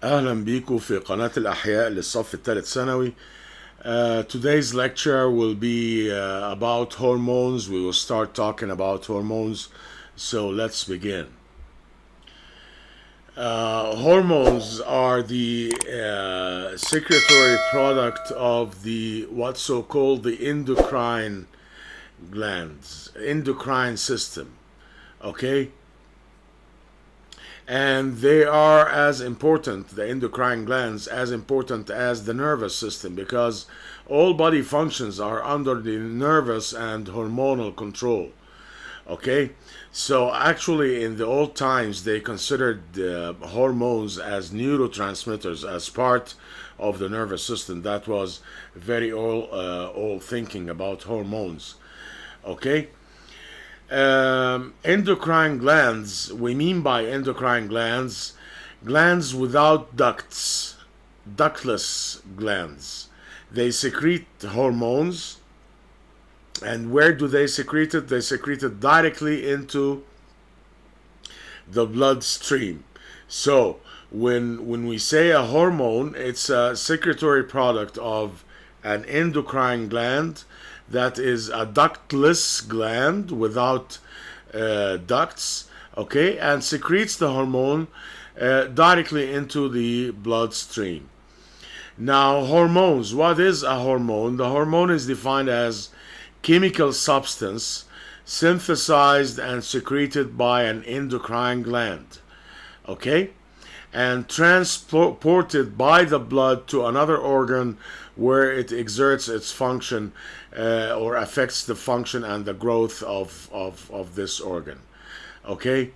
أهلا بيكم في قناة الأحياء للصف الثالث ثانوي. Today's lecture will be about hormones. We will start talking about hormones. So let's begin. Hormones are the secretory product of the what's so called the endocrine glands, endocrine system. Okay? And they are as important, the endocrine glands, as important as the nervous system, because all body functions are under the nervous and hormonal control. Okay, so actually in the old times they considered hormones as neurotransmitters, as part of the nervous system. That was very old thinking about hormones. Okay, endocrine glands, we mean by endocrine glands, glands without ducts, ductless glands. They secrete hormones. And where do they secrete it? They secrete it directly into the bloodstream. So when we say a hormone, it's a secretory product of an endocrine gland that is a ductless gland without ducts, okay, and secretes the hormone directly into the bloodstream. Now, hormones. What is a hormone? The hormone is defined as chemical substance synthesized and secreted by an endocrine gland, okay, and transported by the blood to another organ where it exerts its function or affects the function and the growth of this organ, okay.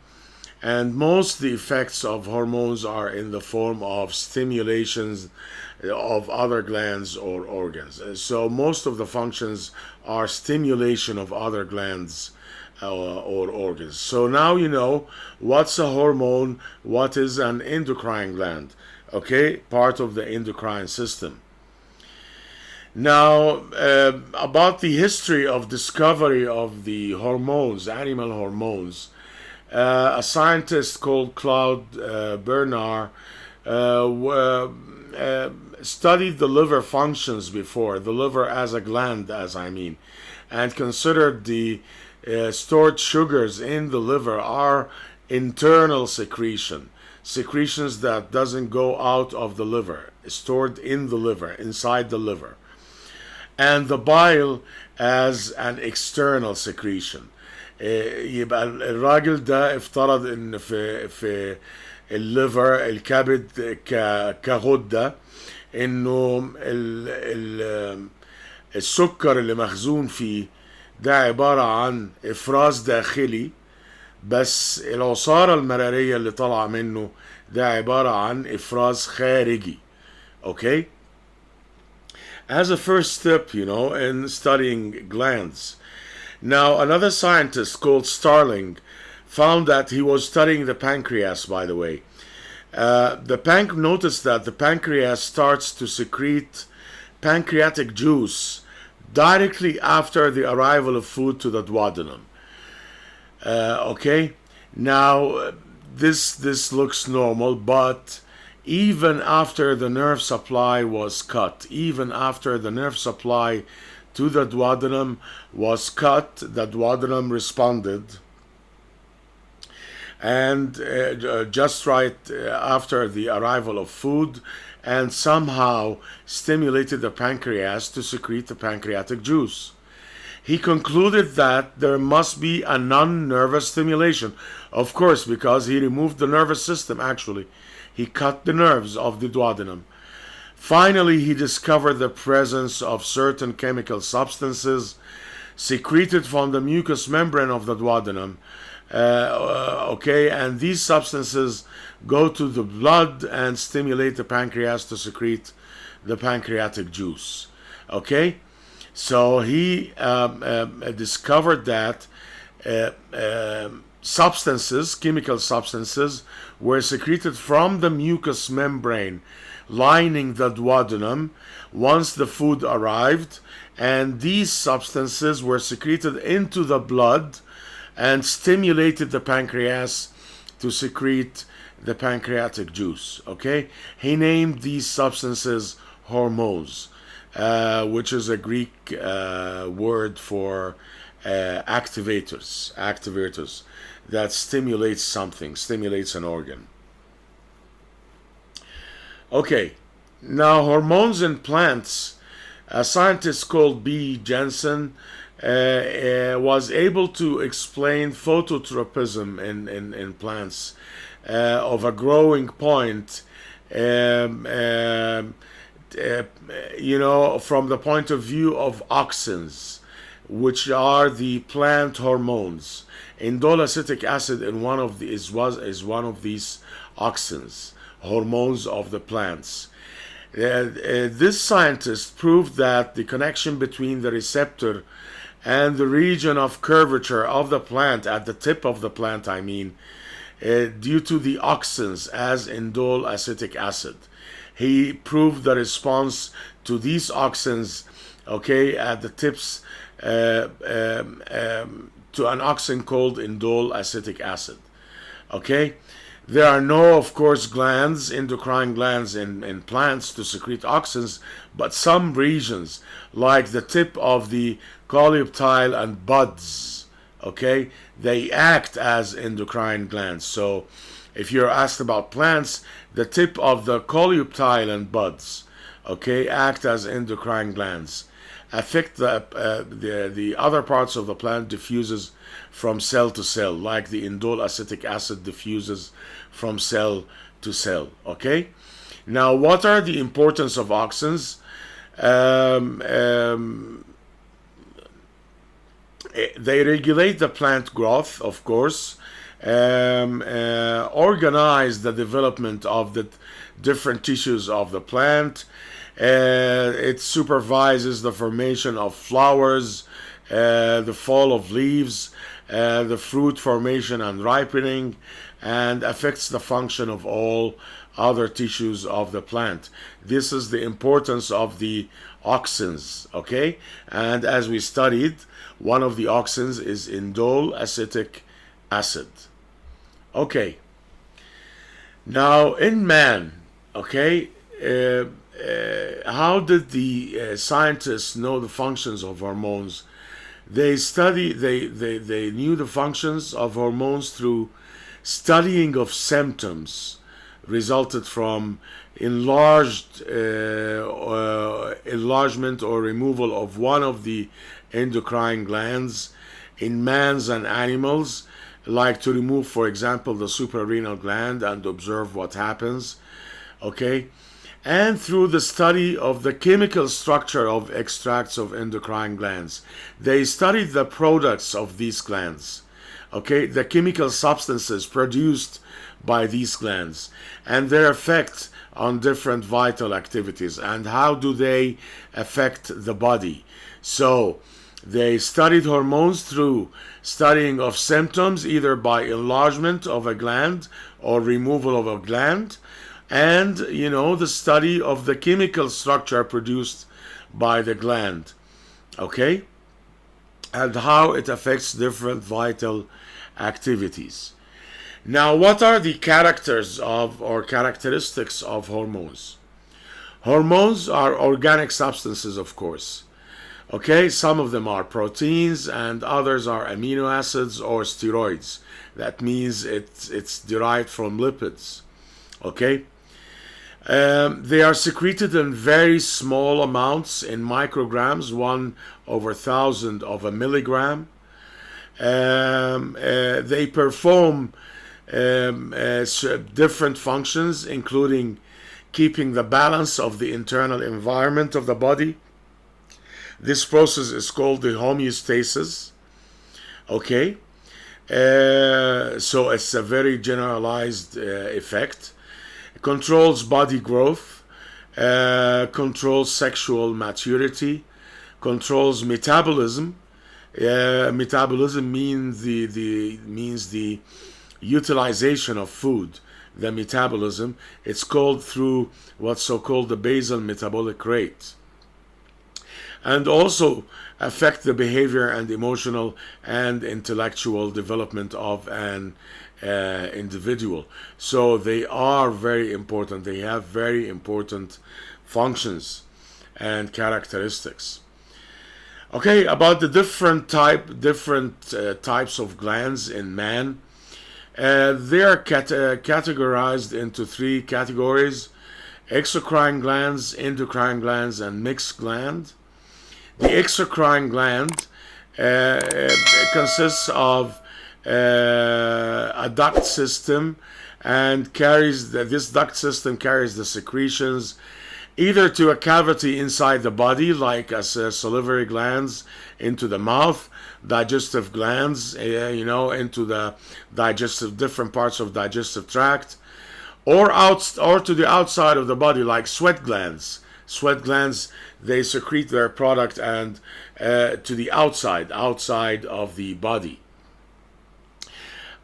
And most the effects of hormones are in the form of stimulations of other glands or organs. So most of the functions are stimulation of other glands or organs. So now you know what's a hormone, what is an endocrine gland, okay, part of the endocrine system. Now, about the history of discovery of the hormones, animal hormones, a scientist called Claude Bernard studied the liver functions before, the liver as a gland, and considered the stored sugars in the liver are internal secretions that doesn't go out of the liver, stored in the liver, inside the liver, and the bile as an external secretion. يبقى الراجل ده افترض ان في الليفر الكبد كغده انه السكر اللي مخزون فيه ده عباره عن افراز داخلي، بس العصاره المراريه اللي طالعه منه ده عباره عن افراز خارجي. Okay, as a first step, in studying glands. Now, another scientist called Starling found that he was studying the pancreas, by the way. Noticed that the pancreas starts to secrete pancreatic juice directly after the arrival of food to the duodenum. Okay, now this looks normal, but even after the nerve supply was cut, even after the nerve supply to the duodenum was cut, the duodenum responded, and just right after the arrival of food, and somehow stimulated the pancreas to secrete the pancreatic juice. He concluded that there must be a non-nervous stimulation, of course, because he removed the nervous system. Actually, he cut the nerves of the duodenum. Finally, he discovered the presence of certain chemical substances secreted from the mucous membrane of the duodenum. Okay, and these substances go to the blood and stimulate the pancreas to secrete the pancreatic juice. Okay, so he discovered that chemical substances, were secreted from the mucous membrane lining the duodenum once the food arrived, and these substances were secreted into the blood and stimulated the pancreas to secrete the pancreatic juice. Okay, he named these substances hormones, which is a Greek word for activators that stimulates something, stimulates an organ. Okay, now hormones in plants. A scientist called B. Jensen was able to explain phototropism in plants of a growing point, um, um, from the point of view of auxins, which are the plant hormones. Indole acetic acid in one of the, is one of these auxins, hormones of the plants. This scientist proved that the connection between the receptor and the region of curvature of the plant, at the tip of the plant, I mean, due to the auxins as indole acetic acid. He proved the response to these auxins, okay, at the tips to an auxin called indole acetic acid. Okay, there are no, of course, glands, endocrine glands in plants to secrete auxins, but some regions, like the tip of the coleoptile and buds, okay, they act as endocrine glands. So if you're asked about plants, the tip of the coleoptile and buds, okay, act as endocrine glands, affect the other parts of the plant, diffuses from cell to cell, like the indole acetic acid diffuses from cell to cell. Okay, now what are the importance of auxins? They regulate the plant growth, of course, organize the development of the different tissues of the plant. It supervises the formation of flowers, the fall of leaves, the fruit formation and ripening, and affects the function of all other tissues of the plant. This is the importance of the auxins, okay? And as we studied, one of the auxins is indole acetic acid. Okay. Now, in man, okay, how did the scientists know the functions of hormones? They knew the functions of hormones through studying of symptoms resulted from enlargement or removal of one of the endocrine glands in mans and animals, like to remove, for example, the suprarenal gland and observe what happens. Okay, and through the study of the chemical structure of extracts of endocrine glands. They studied the products of these glands, okay, the chemical substances produced by these glands and their effect on different vital activities and how do they affect the body. So they studied hormones through studying of symptoms, either by enlargement of a gland or removal of a gland, and the study of the chemical structure produced by the gland, okay, and how it affects different vital activities. Now, what are the characteristics of hormones? Hormones are organic substances, of course. Okay, some of them are proteins and others are amino acids or steroids. That means it's derived from lipids. Okay, they are secreted in very small amounts, in micrograms, 1/1000 of a milligram. They perform different functions, including keeping the balance of the internal environment of the body. This process is called the homeostasis. Okay, so it's a very generalized effect. It controls body growth, controls sexual maturity, controls metabolism. Metabolism means the utilization of food. The metabolism, it's called through what's so-called the basal metabolic rate, and also affect the behavior and emotional and intellectual development of an individual. So they are very important. They have very important functions and characteristics. Okay, about the different types of glands in man. They are categorized into three categories: exocrine glands, endocrine glands, and mixed gland. The exocrine gland consists of a duct system, and this duct system carries the secretions either to a cavity inside the body, like as salivary glands into the mouth, digestive glands, into the different parts of digestive tract, or to the outside of the body, like sweat glands. Sweat glands, they secrete their product and to the outside of the body.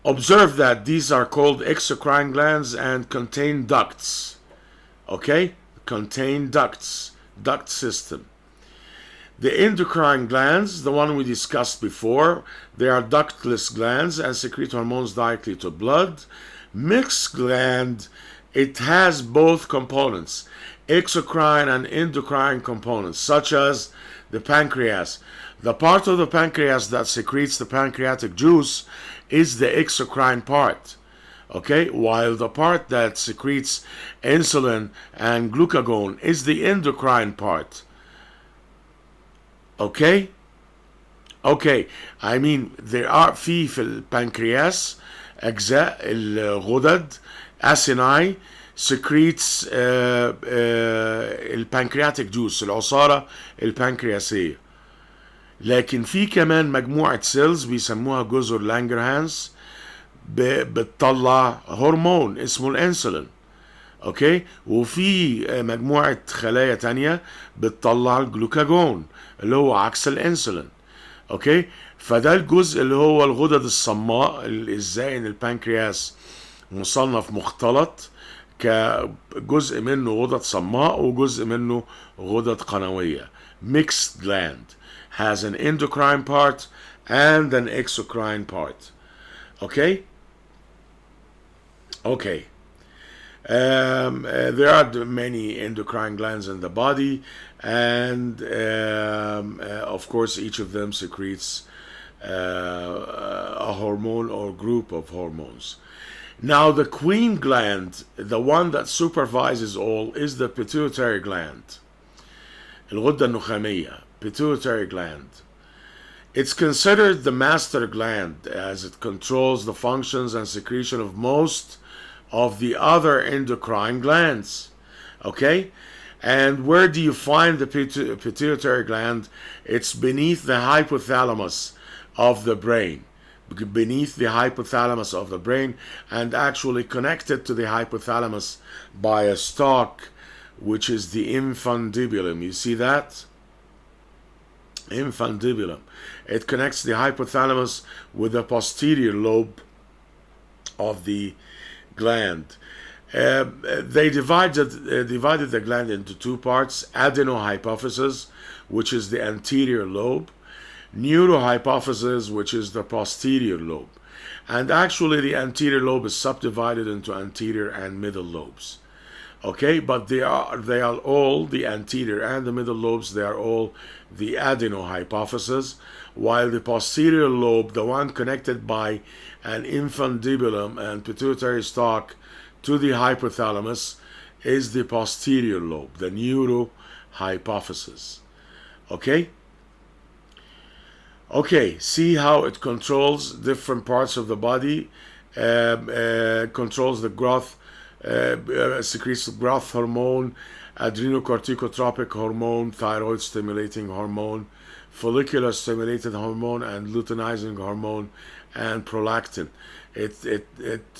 Observe that these are called exocrine glands and contain ducts. Okay? Contain ducts, duct system. The endocrine glands, the one we discussed before, they are ductless glands and secrete hormones directly to blood. Mixed gland, it has both components, exocrine and endocrine components, such as the pancreas. The part of the pancreas that secretes the pancreatic juice is the exocrine part. Okay, while the part that secretes insulin and glucagon is the endocrine part. Okay, I mean there are في البنكرياس أجزاء الغدد acini secretes البنكرياتيك جوس، العصارة البنكرياسية. لكن في كمان مجموعة سيلز بيسموها جزر لانجرهانس بتطلع هرمون اسمه الانسولين. اوكي، وفي مجموعة خلايا تانية بتطلع الجلوكاجون اللي هو عكس الانسولين. اوكي، فده الجزء اللي هو الغدد الصماء، ازاي ان البنكرياس مصنف مختلط، كجزء منه غدد صماء وجزء منه غدد قنوية. Mixed gland has an endocrine part and an exocrine part. Okay? Okay. There are many endocrine glands in the body, and of course each of them secretes a hormone or group of hormones. Now the queen gland, the one that supervises all, is the pituitary gland. الغدة النخامية, pituitary gland. It's considered the master gland as it controls the functions and secretion of most of the other endocrine glands. Okay? And where do you find the pituitary gland? It's beneath the hypothalamus of the brain. Beneath the hypothalamus of the brain, and actually connected to the hypothalamus by a stalk, which is the infundibulum. You see that? Infundibulum. It connects the hypothalamus with the posterior lobe of the gland. They divided the gland into two parts: adenohypophysis, which is the anterior lobe, neurohypophysis, which is the posterior lobe. And actually the anterior lobe is subdivided into anterior and middle lobes. Okay, but they are all, the anterior and the middle lobes, they are all the adenohypophysis, while the posterior lobe, the one connected by an infundibulum and pituitary stalk to the hypothalamus, is the posterior lobe, the neurohypophysis. Okay? Okay, see how it controls different parts of the body, controls the growth, secretes the growth hormone, adrenocorticotropic hormone, thyroid stimulating hormone, follicular stimulated hormone, and luteinizing hormone, and prolactin. It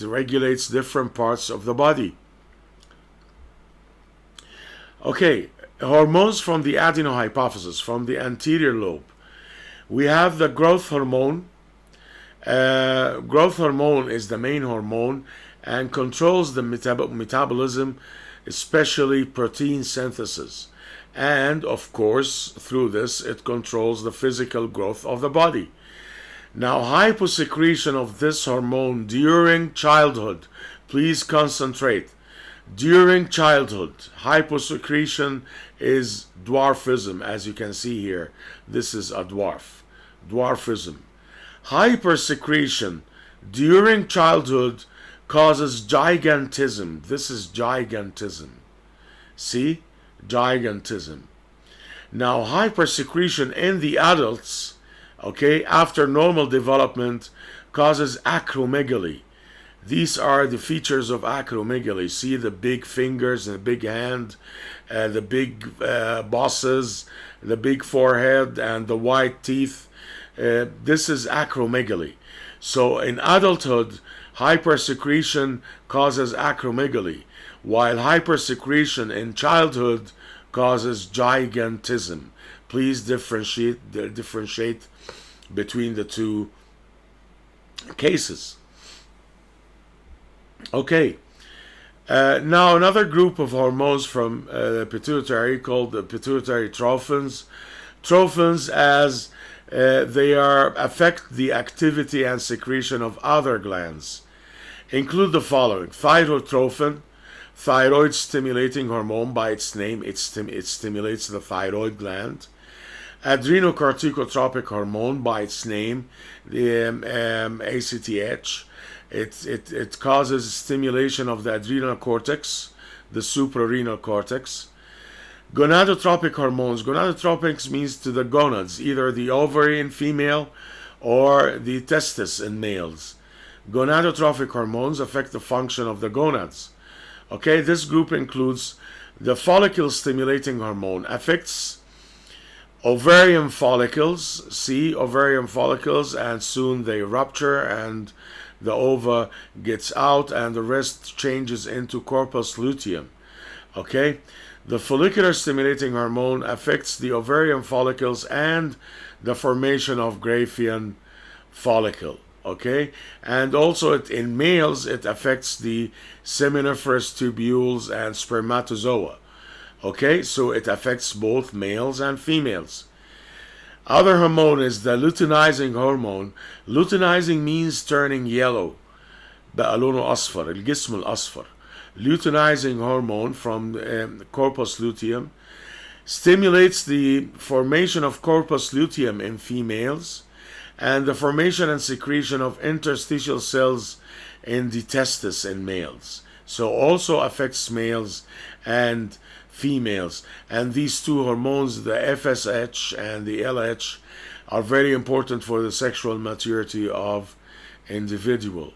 regulates different parts of the body. Okay, hormones from the adenohypophysis, from the anterior lobe. We have the growth hormone. Growth hormone is the main hormone and controls the metabolism, especially protein synthesis. And of course, through this, it controls the physical growth of the body. Now, hyposecretion of this hormone during childhood, please concentrate. During childhood, hyposecretion is dwarfism, as you can see here. This is a dwarfism. Hypersecretion during childhood causes gigantism. This is gigantism. See? Gigantism. Now, hypersecretion in the adults, okay, after normal development, causes acromegaly. These are the features of acromegaly. See the big fingers and the big hand, the big bosses, the big forehead, and the white teeth. This is acromegaly. So in adulthood, hypersecretion causes acromegaly, while hypersecretion in childhood causes gigantism. Please differentiate between the two cases. Okay. Now another group of hormones from the pituitary called the pituitary trophins. Trophins, as they affect the activity and secretion of other glands, include the following: thyrotrophin, thyroid stimulating hormone. By its name, it stimulates the thyroid gland. Adrenocorticotropic hormone, by its name, the ACTH. It causes stimulation of the adrenal cortex, the suprarenal cortex. Gonadotropic hormones. Gonadotropics means to the gonads, either the ovary in female or the testis in males. Gonadotropic hormones affect the function of the gonads. Okay, this group includes the follicle stimulating hormone, affects ovarian follicles. See, ovarian follicles, and soon they rupture and the ova gets out and the rest changes into corpus luteum. Okay, the follicular stimulating hormone affects the ovarian follicles and the formation of Graafian follicle. Okay, and also in males it affects the seminiferous tubules and spermatozoa. Okay, so it affects both males and females. Other hormone is the luteinizing hormone. Luteinizing means turning yellow. بقى لونه أصفر، الجسم الأصفر. Luteinizing hormone from corpus luteum stimulates the formation of corpus luteum in females and the formation and secretion of interstitial cells in the testis in males. So also affects males and females. And these two hormones, the FSH and the LH, are very important for the sexual maturity of individual.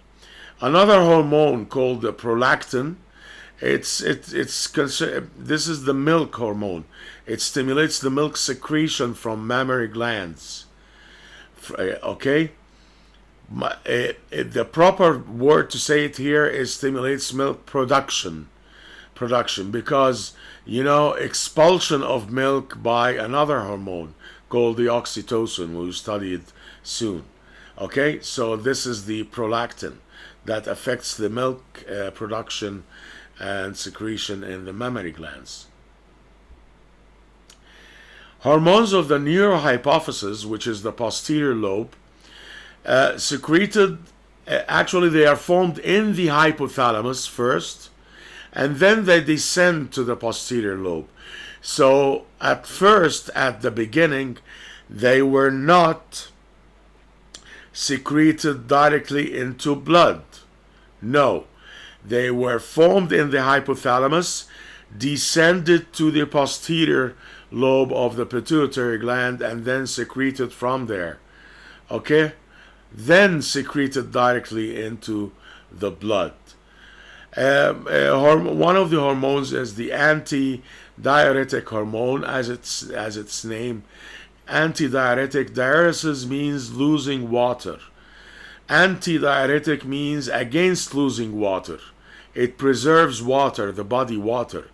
Another hormone called the prolactin, this is the milk hormone. It stimulates the milk secretion from mammary glands. Okay, the proper word to say it here is stimulates milk production, because expulsion of milk by another hormone called the oxytocin, we'll study it soon. Okay, so this is the prolactin that affects the milk production and secretion in the mammary glands. Hormones of the neurohypophysis, which is the posterior lobe, secreted, actually they are formed in the hypothalamus first, and then they descend to the posterior lobe. So at first, at the beginning, they were not secreted directly into blood. No, they were formed in the hypothalamus, descended to the posterior lobe of the pituitary gland, and then secreted from there. Okay, then secreted directly into the blood. One of the hormones is the antidiuretic hormone, as its name. Antidiuretic, diuresis means losing water. Antidiuretic means against losing water. It preserves water, the body water.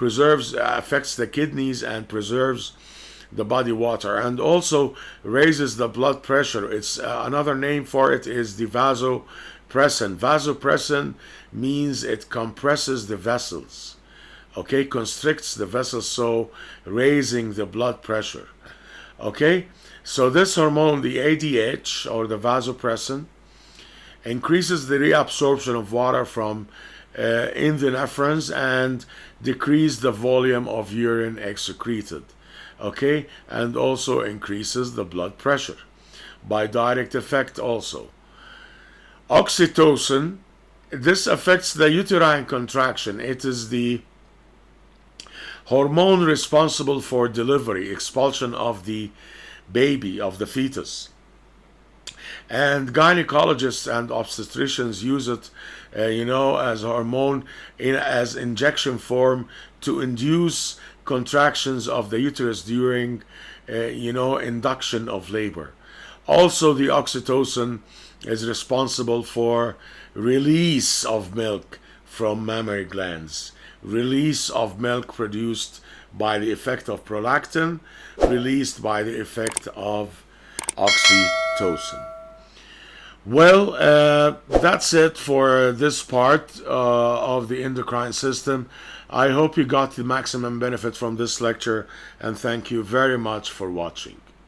Affects the kidneys and preserves the body water, and also raises the blood pressure. It's another name for it is the vasopressin. Vasopressin means it compresses the vessels. Okay, constricts the vessels, so raising the blood pressure. Okay, so this hormone, the ADH or the vasopressin, increases the reabsorption of water from in the nephrons and decrease the volume of urine excreted. Okay, and also increases the blood pressure by direct effect also. Oxytocin, this affects the uterine contraction. It is the hormone responsible for delivery, expulsion of the baby, of the fetus. And gynecologists and obstetricians use it, as hormone as injection form to induce contractions of the uterus during, induction of labor. Also, the oxytocin is responsible for release of milk from mammary glands, release of milk produced by the effect of prolactin, released by the effect of oxytocin. Well, that's it for this part of the endocrine system. I hope you got the maximum benefit from this lecture, and thank you very much for watching.